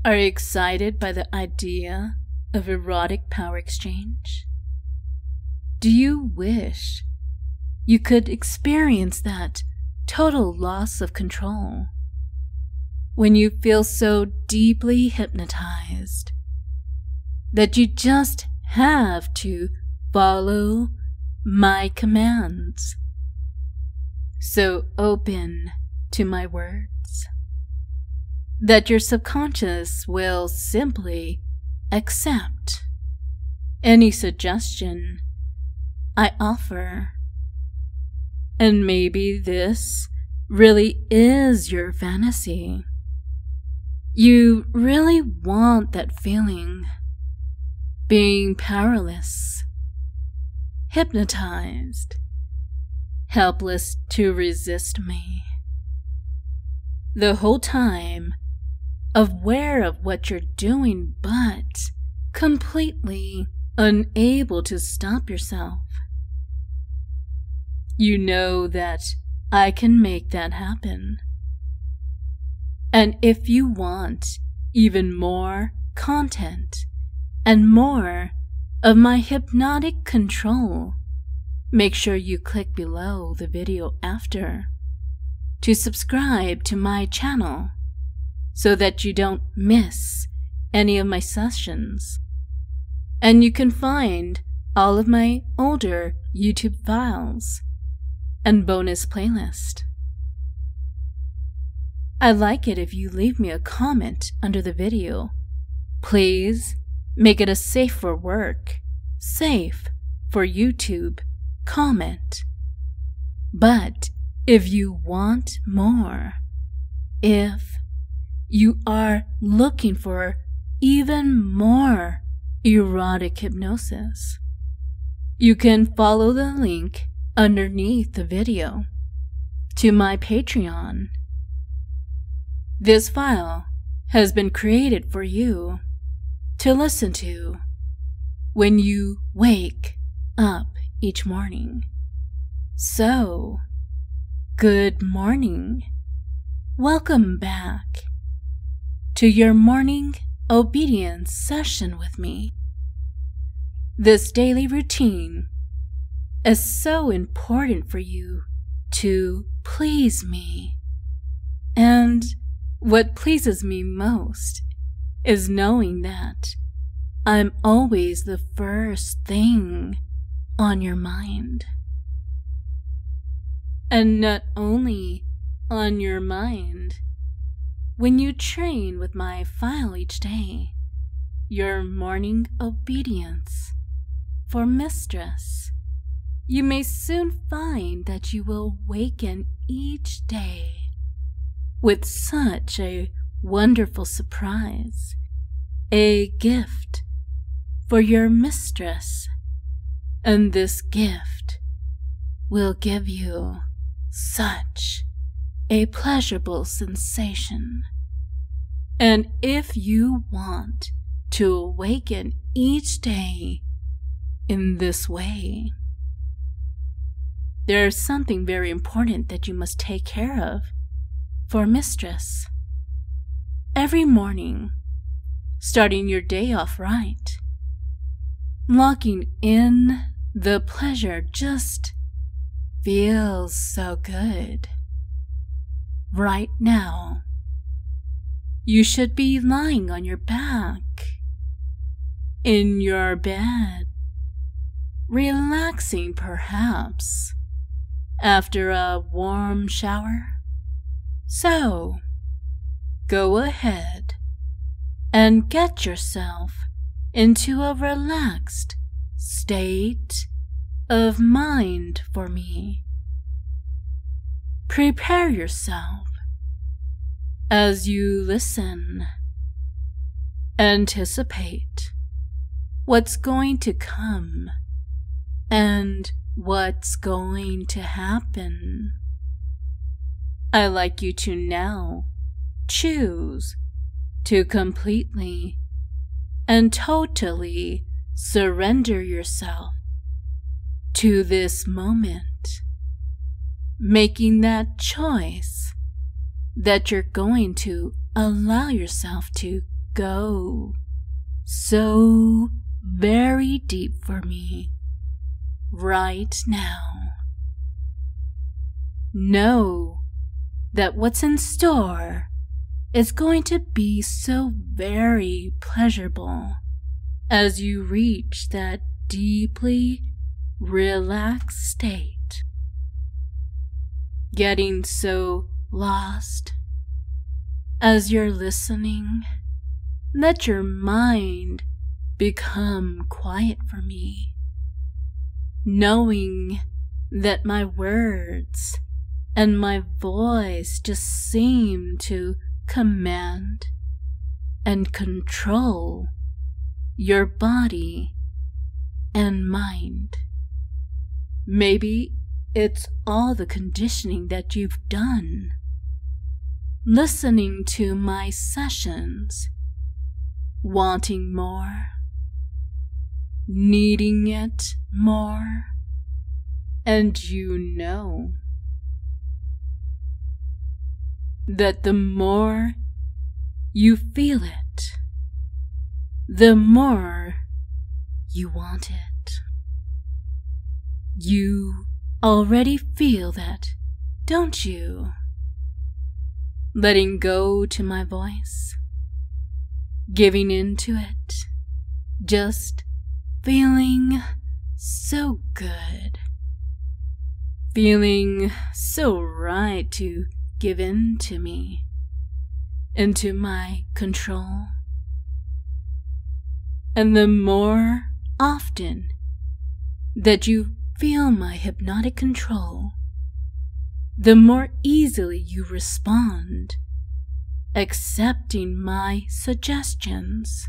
Are you excited by the idea of erotic power exchange? Do you wish you could experience that total loss of control when you feel so deeply hypnotized that you just have to follow my commands? So open to my words that your subconscious will simply accept any suggestion I offer. And maybe this really is your fantasy. You really want that feeling, being powerless, hypnotized, helpless to resist me. The whole time, aware of what you're doing, but completely unable to stop yourself. You know that I can make that happen. And if you want even more content and more of my hypnotic control, make sure you click below the video after to subscribe to my channel so that you don't miss any of my sessions. And you can find all of my older YouTube files and bonus playlist. I'd like it if you leave me a comment under the video. Please make it a safe for work, safe for YouTube comment. But if you want more, if you are looking for even more erotic hypnosis, you can follow the link underneath the video to my Patreon. This file has been created for you to listen to when you wake up each morning. So, good morning. Welcome back to your morning obedience session with me. This daily routine is so important for you to please me. And what pleases me most is knowing that I'm always the first thing on your mind. And not only on your mind, when you train with my file each day, your morning obedience for Mistress, you may soon find that you will waken each day with such a wonderful surprise, a gift for your mistress, and this gift will give you such a pleasurable sensation. And if you want to awaken each day in this way, there's something very important that you must take care of for Mistress. Every morning, starting your day off right, locking in the pleasure just feels so good. Right now, you should be lying on your back, in your bed, relaxing perhaps, after a warm shower. So, go ahead and get yourself into a relaxed state of mind for me. Prepare yourself as you listen. Anticipate what's going to come and what's going to happen. I'd like you to now choose to completely and totally surrender yourself to this moment, making that choice that you're going to allow yourself to go so very deep for me right now. Know that what's in store is going to be so very pleasurable as you reach that deeply relaxed state, getting so lost as you're listening. Let your mind become quiet for me, knowing that my words and my voice just seem to command and control your body and mind. Maybe it's all the conditioning that you've done, listening to my sessions, wanting more, needing it more, and you know that the more you feel it, the more you want it. You already feel that, don't you? Letting go to my voice, giving into it, just feeling so good, feeling so right to give in to me, into my control. And the more often that you feel my hypnotic control, the more easily you respond, accepting my suggestions,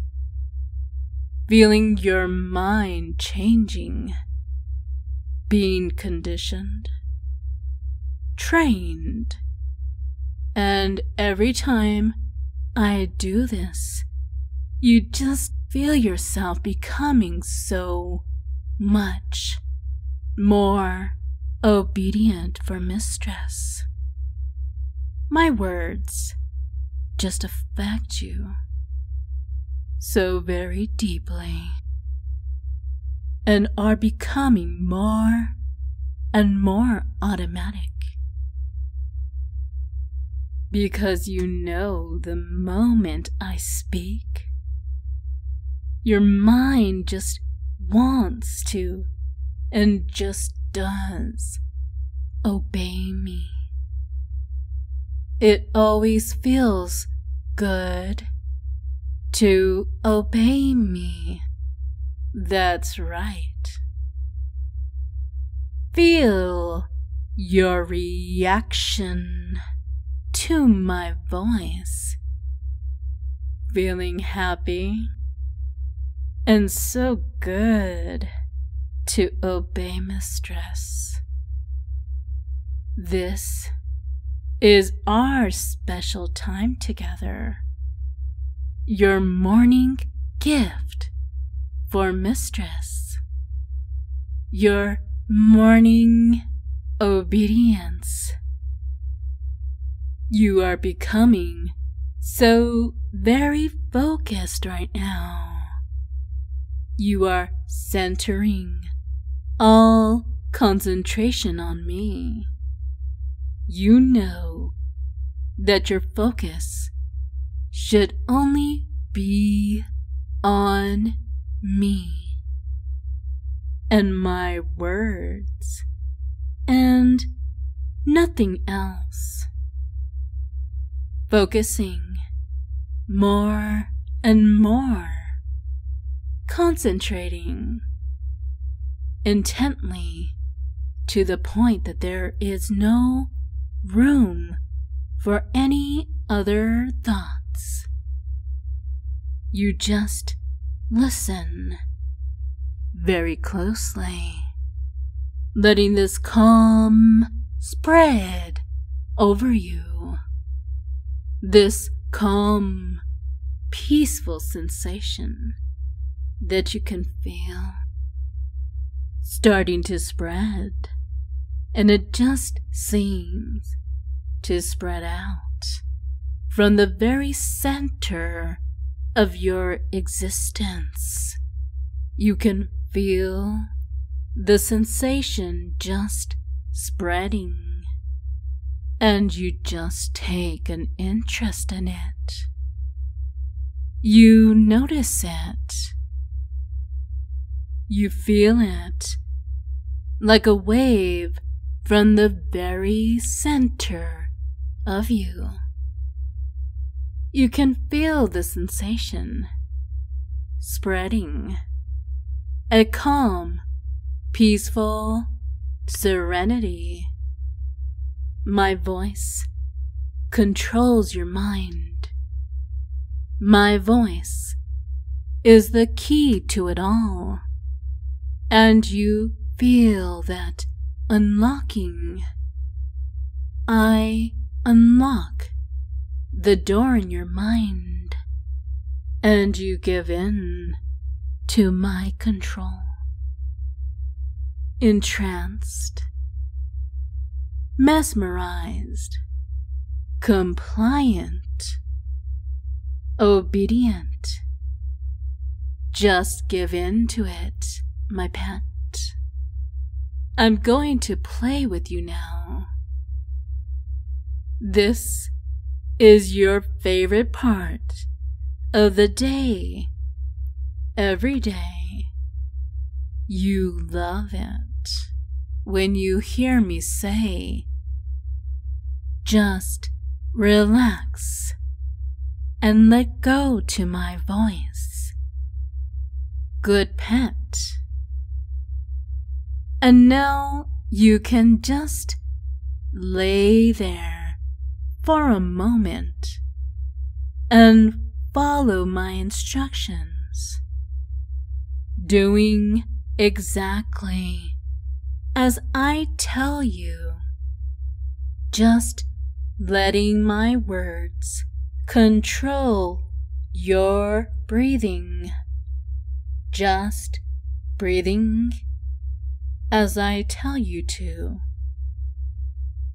feeling your mind changing, being conditioned, trained. And every time I do this, you just feel yourself becoming so much more obedient for Mistress. My words just affect you so very deeply and are becoming more and more automatic. Because you know the moment I speak, your mind just wants to and just does obey me. It always feels good to obey me. That's right. Feel your reaction to my voice, feeling happy and so good to obey Mistress. This is our special time together, your morning gift for Mistress, your morning obedience. You are becoming so very focused right now. You are centering all concentration on me. You know that your focus should only be on me and my words and nothing else. Focusing more and more, concentrating intently to the point that there is no room for any other thoughts. You just listen very closely, letting this calm spread over you. This calm, peaceful sensation that you can feel starting to spread, and it just seems to spread out from the very center of your existence. You can feel the sensation just spreading, and you just take an interest in it. You notice it. You feel it like a wave from the very center of you. You can feel the sensation spreading, a calm, peaceful serenity. My voice controls your mind. My voice is the key to it all, and you feel that unlocking. I unlock the door in your mind, and you give in to my control. Entranced, mesmerized, compliant, obedient. Just give in to it, my pet. I'm going to play with you now. This is your favorite part of the day. Every day, you love it when you hear me say, just relax and let go to my voice. Good pet. And now you can just lay there for a moment and follow my instructions, doing exactly as I tell you, just letting my words control your breathing, just breathing as I tell you to.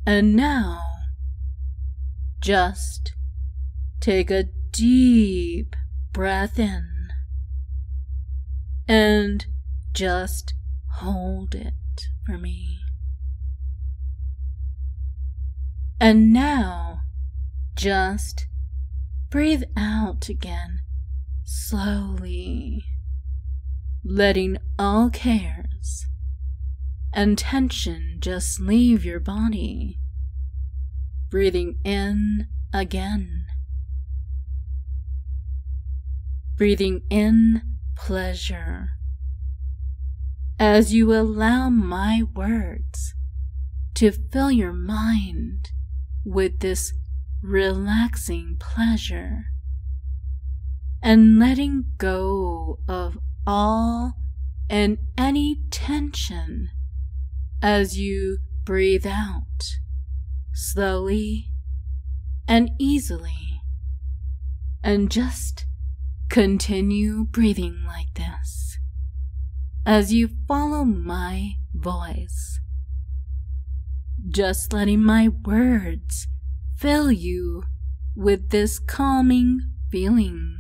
And now, just take a deep breath in and just hold it for me. And now, just breathe out again slowly, letting all cares and tension just leave your body. Breathing in again. Breathing in pleasure as you allow my words to fill your mind with this relaxing pleasure, and letting go of all and any tension as you breathe out slowly and easily, and just continue breathing like this as you follow my voice, just letting my words fill you with this calming feeling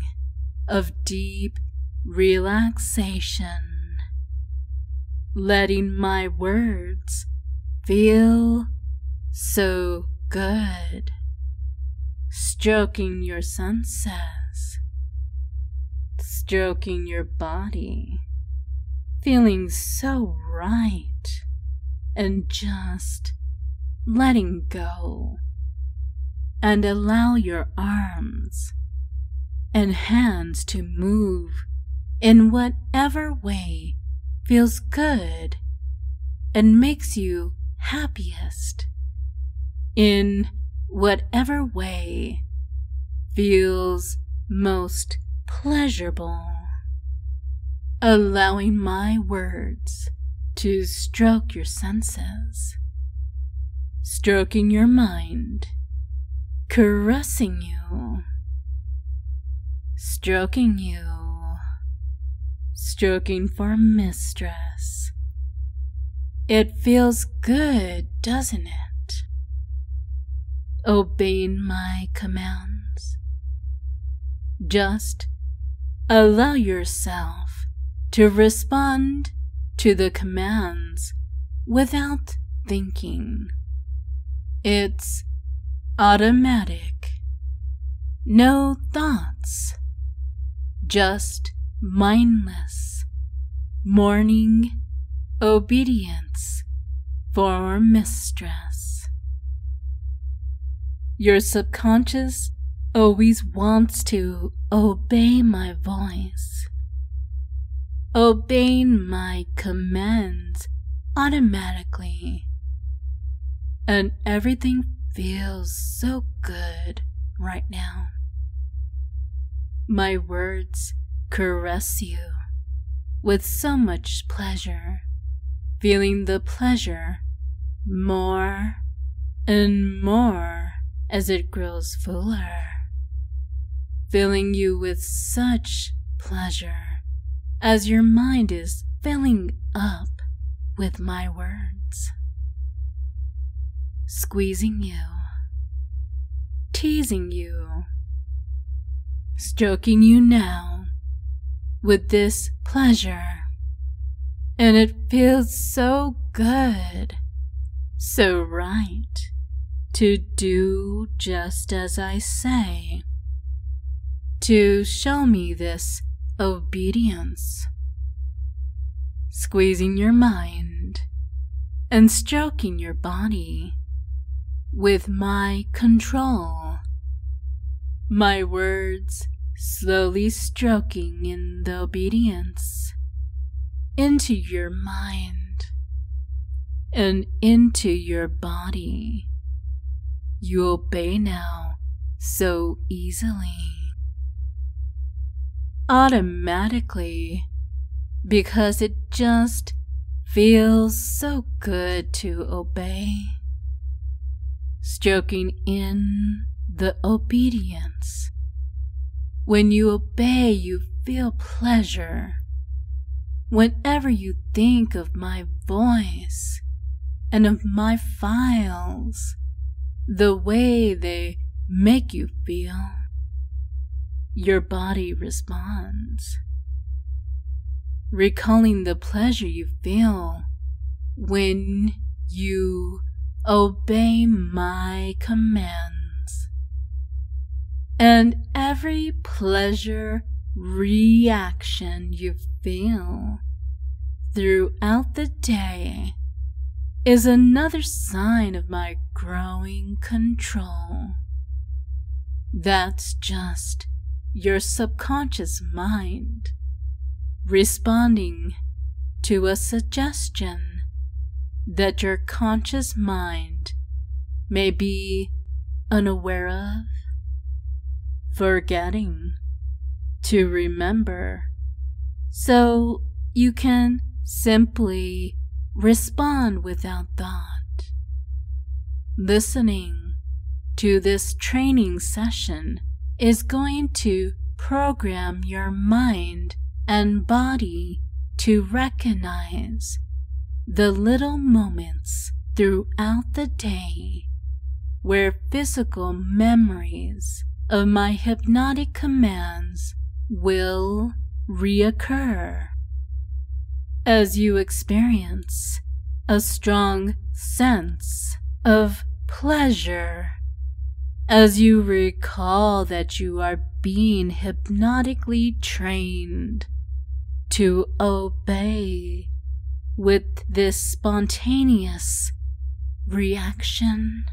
of deep relaxation, letting my words feel so good, stroking your senses, stroking your body, feeling so right, and just letting go, and allow your arms and hands to move in whatever way feels good and makes you happiest, in whatever way feels most pleasurable, allowing my words to stroke your senses, stroking your mind, caressing you, stroking you, stroking for Mistress. It feels good, doesn't it? Obeying my commands, just allow yourself to respond to the commands without thinking. It's automatic. No thoughts. Just mindless morning obedience for Mistress. Your subconscious always wants to obey my voice, obeying my commands automatically, and everything feels so good right now. My words caress you with so much pleasure, feeling the pleasure more and more as it grows fuller, filling you with such pleasure as your mind is filling up with my words, squeezing you, teasing you, stroking you now with this pleasure, and it feels so good, so right, to do just as I say, to show me this obedience, squeezing your mind and stroking your body with my control, my words slowly stroking in the obedience into your mind and into your body. You obey now so easily, automatically, because it just feels so good to obey. Stroking in the obedience. When you obey, you feel pleasure. Whenever you think of my voice and of my files, the way they make you feel, your body responds, recalling the pleasure you feel when you obey my commands. And every pleasure reaction you feel throughout the day is another sign of my growing control. That's just your subconscious mind responding to a suggestion that your conscious mind may be unaware of, forgetting to remember, so you can simply respond without thought. Listening to this training session is going to program your mind and body to recognize the little moments throughout the day where physical memories of my hypnotic commands will reoccur. As you experience a strong sense of pleasure, as you recall that you are being hypnotically trained to obey with this spontaneous reaction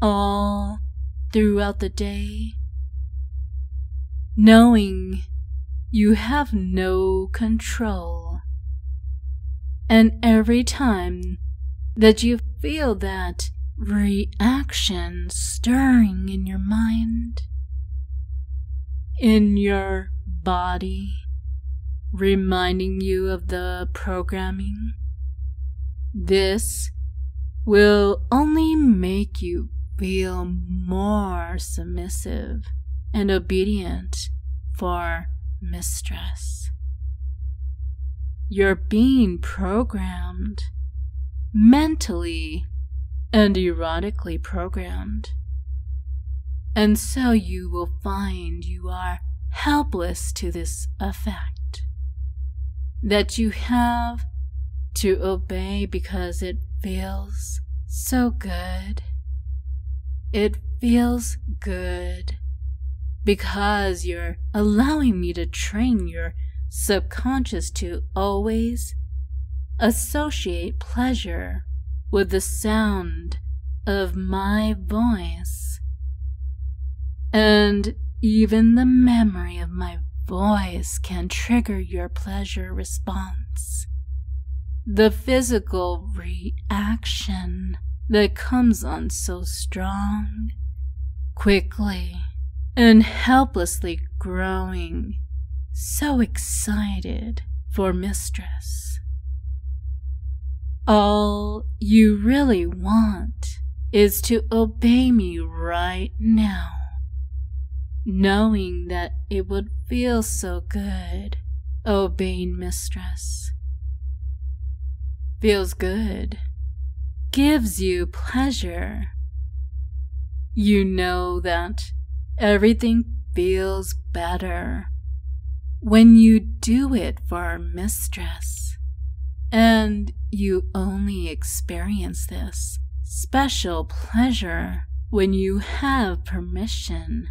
all throughout the day, knowing you have no control. And every time that you feel that reaction stirring in your mind, in your body, reminding you of the programming, this will only make you feel more submissive and obedient for Mistress. You're being programmed, mentally and erotically programmed, and so you will find you are helpless to this effect, that you have to obey because it feels so good. It feels good because you're allowing me to train your subconscious to always associate pleasure with the sound of my voice. And even the memory of my voice can trigger your pleasure response. The physical reaction that comes on so strong, quickly and helplessly growing, so excited for Mistress. All you really want is to obey me right now, knowing that it would feel so good obeying Mistress. Feels good, gives you pleasure. You know that everything feels better when you do it for Mistress, and you only experience this special pleasure when you have permission.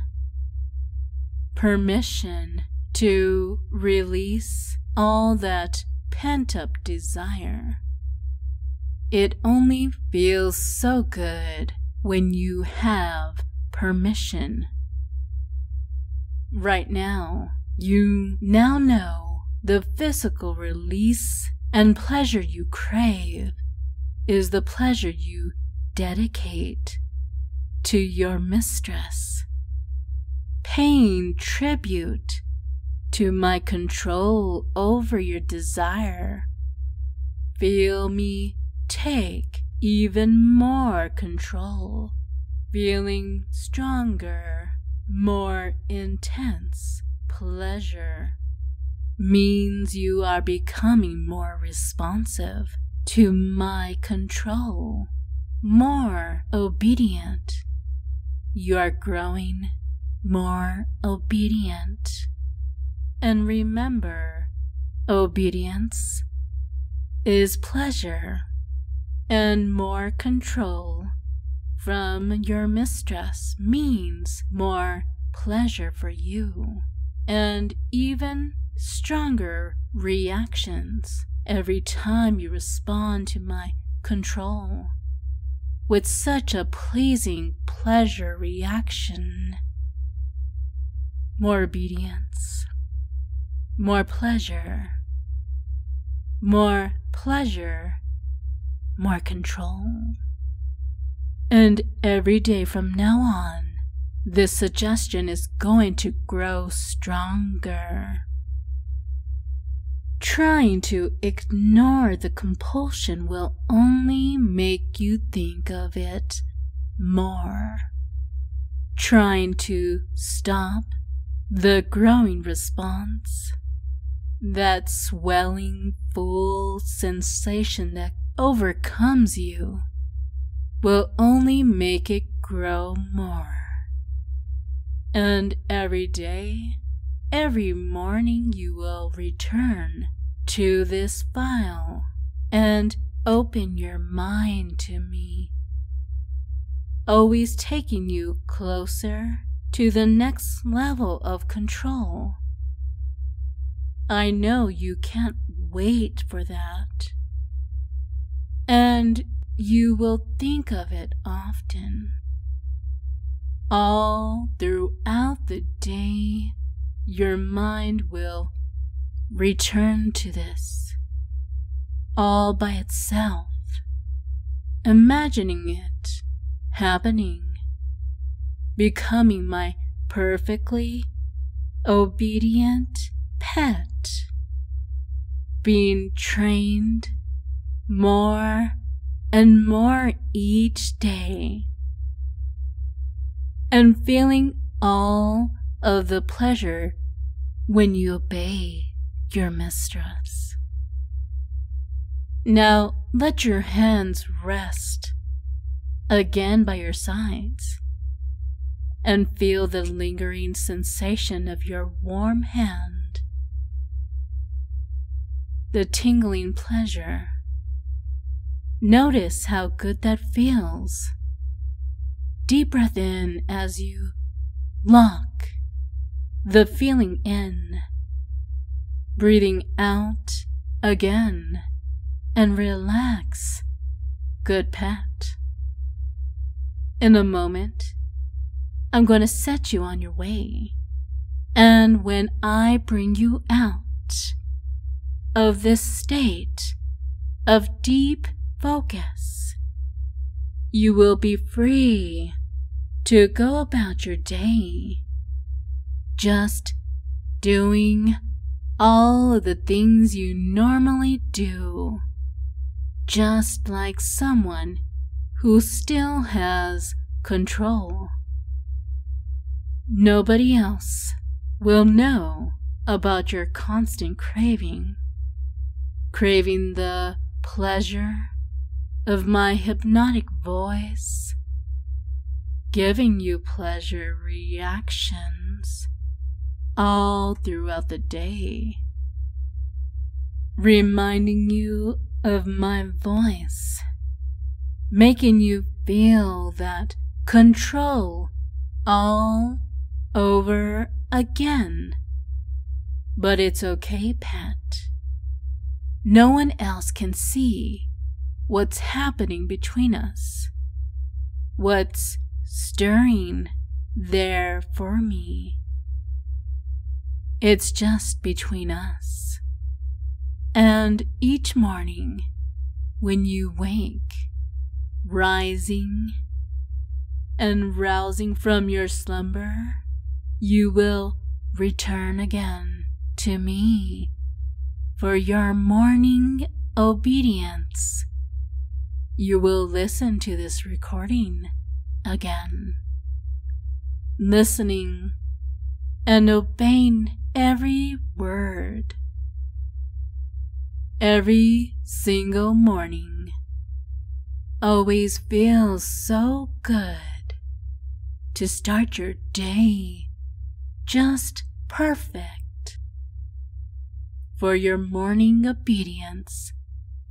Permission to release all that pent-up desire. It only feels so good when you have permission. Right now, you now know the physical release and pleasure you crave is the pleasure you dedicate to your Mistress, paying tribute to my control over your desire. Feel me take even more control, feeling stronger, more intense pleasure means you are becoming more responsive to my control, more obedient. You are growing more obedient. And remember, obedience is pleasure, and more control from your Mistress means more pleasure for you, and even stronger reactions every time you respond to my control with such a pleasing pleasure reaction. More obedience, more pleasure, more pleasure, more control. And every day from now on, this suggestion is going to grow stronger. Trying to ignore the compulsion will only make you think of it more. Trying to stop the growing response, that swelling, full sensation that overcomes you, will only make it grow more. And every day, every morning you will return to this file and open your mind to me, always taking you closer to the next level of control. I know you can't wait for that, and you will think of it often. All throughout the day, your mind will return to this, all by itself, imagining it happening, becoming my perfectly obedient pet, being trained more and more each day, and feeling all of the pleasure when you obey your Mistress. Now let your hands rest again by your sides, and feel the lingering sensation of your warm hand, the tingling pleasure. Notice how good that feels. Deep breath in as you lock the feeling in, breathing out again, and relax. Good pet. In a moment, I'm going to set you on your way, and when I bring you out of this state of deep focus, you will be free to go about your day, just doing all of the things you normally do, just like someone who still has control. Nobody else will know about your constant craving the pleasure of my hypnotic voice, giving you pleasure reactions all throughout the day, reminding you of my voice, making you feel that control all over again. But it's okay, pet. No one else can see what's happening between us, what's stirring there for me. It's just between us. And each morning, when you wake, rising and rousing from your slumber, you will return again to me for your morning obedience. You will listen to this recording again, listening and obeying every word. Every single morning always feels so good to start your day just perfect for your morning obedience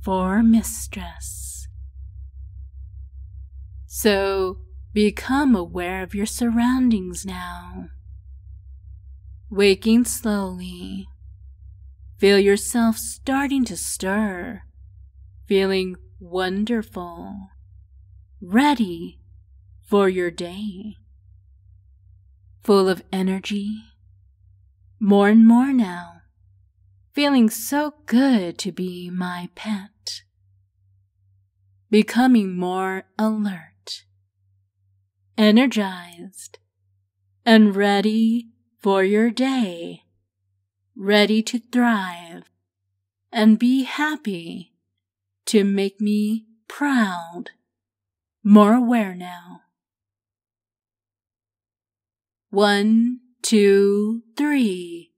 for Mistress. So become aware of your surroundings now. Waking slowly, feel yourself starting to stir, feeling wonderful, ready for your day, full of energy, more and more now, feeling so good to be my pet, becoming more alert, energized, and ready for your day, ready to thrive and be happy to make me proud, more aware now. 1, 2, 3,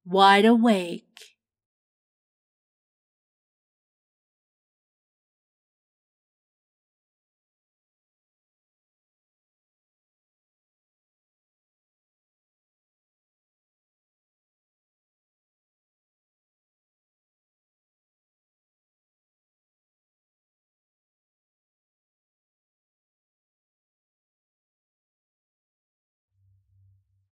wide awake.